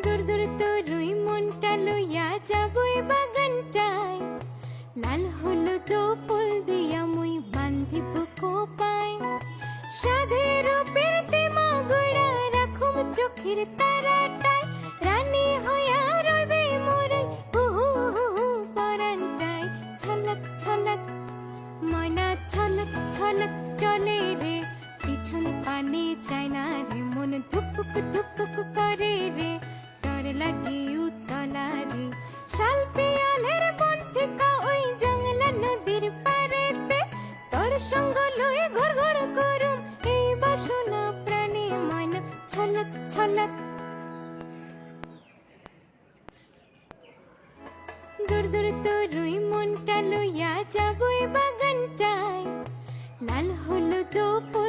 দূর দূর তরুই মনটা লইয়া যাবই বাগানটায়, লাল হলুদ ফুল দিয়া মুই বান্ধিব কোপায়। সাধের রূপের মাগুড়া রাখুম চোখের তারাটায়, রানী হইয়া রইবে মোরে হুহু হুহু পরানটায়। ছলক ছলক ময়না ছলক ছলক চলে রে, পিছন পানে চায় না রে, মন ধুপুক ধুপুক করে রে, ডর লাগে উতলা রে। শাল পিয়ালের বন থেকে ওই জংলা নদীর পারেতে, তোর সঙ্গ লই ঘর ঘর করুম এই বাসনা প্রাণে ময়না ছলক ছলক। দূর দূর তরুই মনটা লইয়া যাবই বাগানটায়, লাল হলুদ ফুল